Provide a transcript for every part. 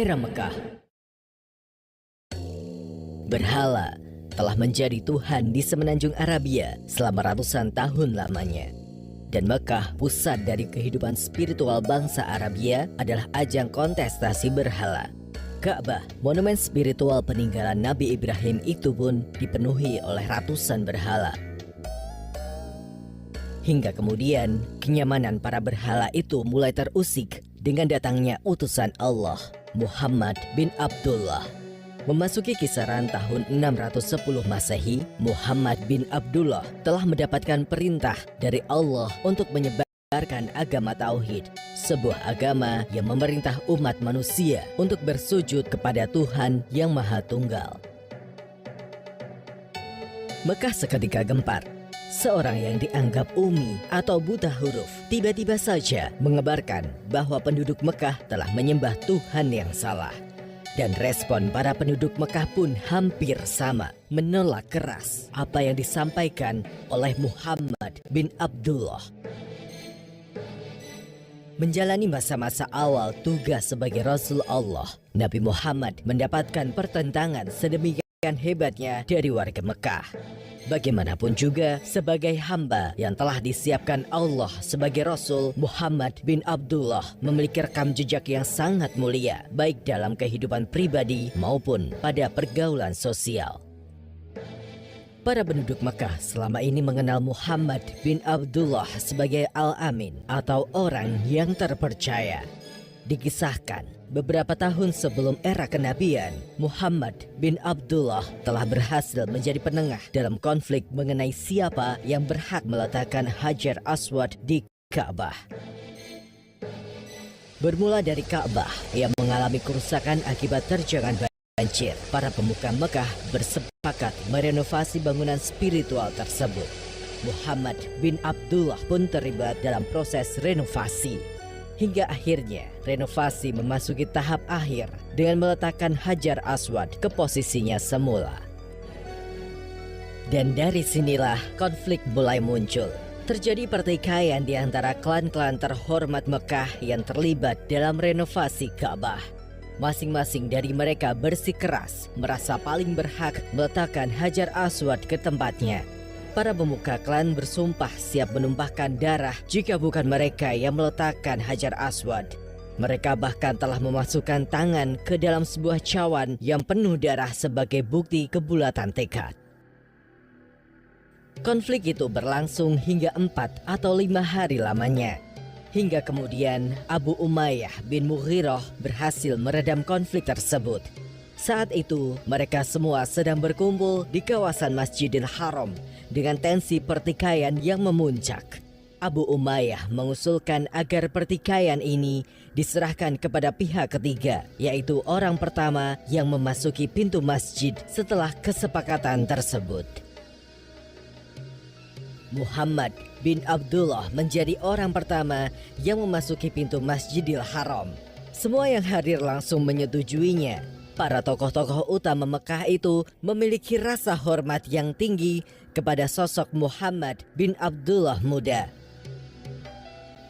Era Mekah. Berhala telah menjadi Tuhan di semenanjung Arabia selama ratusan tahun lamanya. Dan Mekah, pusat dari kehidupan spiritual bangsa Arabia, adalah ajang kontestasi berhala. Ka'bah, monumen spiritual peninggalan Nabi Ibrahim itu pun dipenuhi oleh ratusan berhala. Hingga kemudian, kenyamanan para berhala itu mulai terusik dengan datangnya utusan Allah, Muhammad bin Abdullah. Memasuki kisaran tahun 610 Masehi, Muhammad bin Abdullah telah mendapatkan perintah dari Allah untuk menyebarkan agama Tauhid, sebuah agama yang memerintah umat manusia untuk bersujud kepada Tuhan yang Maha Tunggal. Mekah seketika gempar. Seorang yang dianggap umi atau buta huruf tiba-tiba saja mengabarkan bahwa penduduk Mekah telah menyembah Tuhan yang salah. Dan respon para penduduk Mekah pun hampir sama, menolak keras apa yang disampaikan oleh Muhammad bin Abdullah. Menjalani masa-masa awal tugas sebagai Rasul Allah, Nabi Muhammad mendapatkan pertentangan sedemikian hebatnya dari warga Mekah. Bagaimanapun juga, sebagai hamba yang telah disiapkan Allah sebagai Rasul, Muhammad bin Abdullah memiliki rekam jejak yang sangat mulia, baik dalam kehidupan pribadi maupun pada pergaulan sosial. Para penduduk Mekah selama ini mengenal Muhammad bin Abdullah sebagai Al-Amin atau orang yang terpercaya. Dikisahkan, beberapa tahun sebelum era kenabian, Muhammad bin Abdullah telah berhasil menjadi penengah dalam konflik mengenai siapa yang berhak meletakkan Hajar Aswad di Ka'bah. Bermula dari Ka'bah yang mengalami kerusakan akibat terjangan banjir, para pemuka Mekah bersepakat merenovasi bangunan spiritual tersebut. Muhammad bin Abdullah pun terlibat dalam proses renovasi. Hingga akhirnya renovasi memasuki tahap akhir dengan meletakkan Hajar Aswad ke posisinya semula. Dan dari sinilah konflik mulai muncul. Terjadi pertikaian di antara klan-klan terhormat Mekah yang terlibat dalam renovasi Ka'bah. Masing-masing dari mereka bersikeras merasa paling berhak meletakkan Hajar Aswad ke tempatnya. Para pemuka klan bersumpah siap menumpahkan darah jika bukan mereka yang meletakkan Hajar Aswad. Mereka bahkan telah memasukkan tangan ke dalam sebuah cawan yang penuh darah sebagai bukti kebulatan tekad. Konflik itu berlangsung hingga 4 atau 5 hari lamanya. Hingga kemudian Abu Umayyah bin Mughirah berhasil meredam konflik tersebut. Saat itu mereka semua sedang berkumpul di kawasan Masjidil Haram dengan tensi pertikaian yang memuncak. Abu Umayyah mengusulkan agar pertikaian ini diserahkan kepada pihak ketiga, yaitu orang pertama yang memasuki pintu masjid setelah kesepakatan tersebut. Muhammad bin Abdullah menjadi orang pertama yang memasuki pintu Masjidil Haram. Semua yang hadir langsung menyetujuinya. Para tokoh-tokoh utama Mekah itu memiliki rasa hormat yang tinggi kepada sosok Muhammad bin Abdullah muda.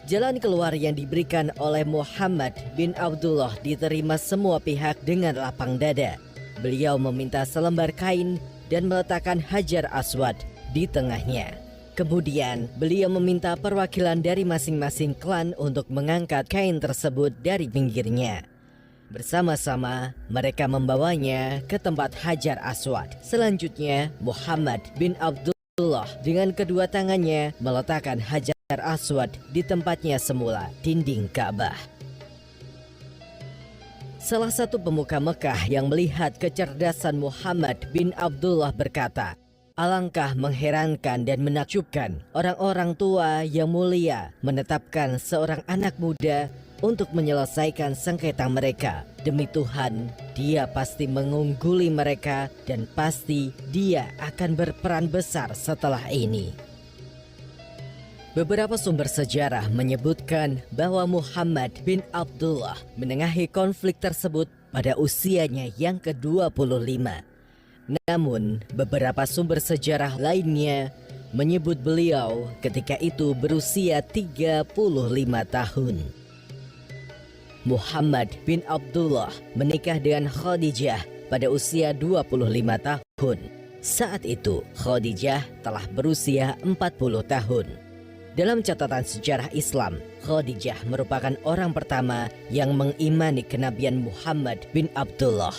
Jalan keluar yang diberikan oleh Muhammad bin Abdullah diterima semua pihak dengan lapang dada. Beliau meminta selembar kain dan meletakkan Hajar Aswad di tengahnya. Kemudian beliau meminta perwakilan dari masing-masing klan untuk mengangkat kain tersebut dari pinggirnya. Bersama-sama mereka membawanya ke tempat Hajar Aswad. Selanjutnya Muhammad bin Abdullah dengan kedua tangannya meletakkan Hajar Aswad di tempatnya semula, dinding Ka'bah. Salah satu pemuka Mekah yang melihat kecerdasan Muhammad bin Abdullah berkata, "Alangkah mengherankan dan menakjubkan orang-orang tua yang mulia menetapkan seorang anak muda untuk menyelesaikan sengketa mereka. Demi Tuhan, dia pasti mengungguli mereka dan pasti dia akan berperan besar setelah ini." Beberapa sumber sejarah menyebutkan bahwa Muhammad bin Abdullah menengahi konflik tersebut pada usianya yang ke-25. Namun, beberapa sumber sejarah lainnya menyebut beliau ketika itu berusia 35 tahun. Muhammad bin Abdullah menikah dengan Khadijah pada usia 25 tahun. Saat itu Khadijah telah berusia 40 tahun. Dalam catatan sejarah Islam, Khadijah merupakan orang pertama yang mengimani kenabian Muhammad bin Abdullah.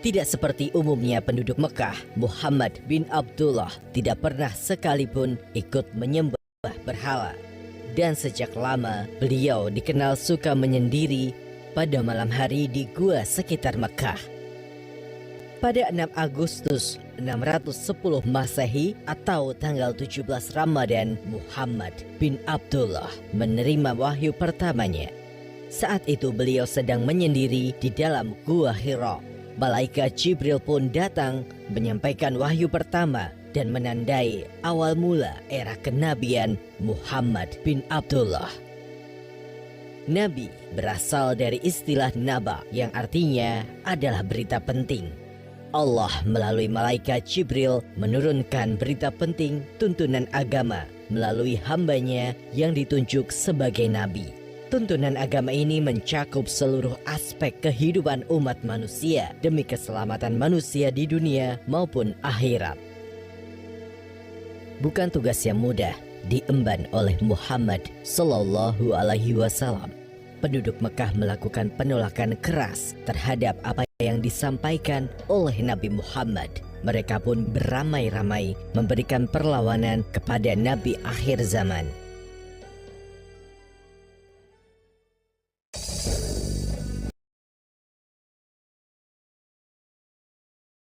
Tidak seperti umumnya penduduk Mekah, Muhammad bin Abdullah tidak pernah sekalipun ikut menyembah berhala. Dan sejak lama beliau dikenal suka menyendiri pada malam hari di gua sekitar Mekah. Pada 6 Agustus 610 Masehi atau tanggal 17 Ramadan, Muhammad bin Abdullah menerima wahyu pertamanya. Saat itu beliau sedang menyendiri di dalam gua Hira. Malaikat Jibril pun datang menyampaikan wahyu pertama dan menandai awal mula era kenabian Muhammad bin Abdullah. Nabi berasal dari istilah naba yang artinya adalah berita penting. Allah melalui malaikat Jibril menurunkan berita penting tuntunan agama melalui hambanya yang ditunjuk sebagai nabi. Tuntunan agama ini mencakup seluruh aspek kehidupan umat manusia demi keselamatan manusia di dunia maupun akhirat. Bukan tugas yang mudah diemban oleh Muhammad Sallallahu Alaihi Wasallam. Penduduk Mekah melakukan penolakan keras terhadap apa yang disampaikan oleh Nabi Muhammad. Mereka pun beramai-ramai memberikan perlawanan kepada Nabi akhir zaman.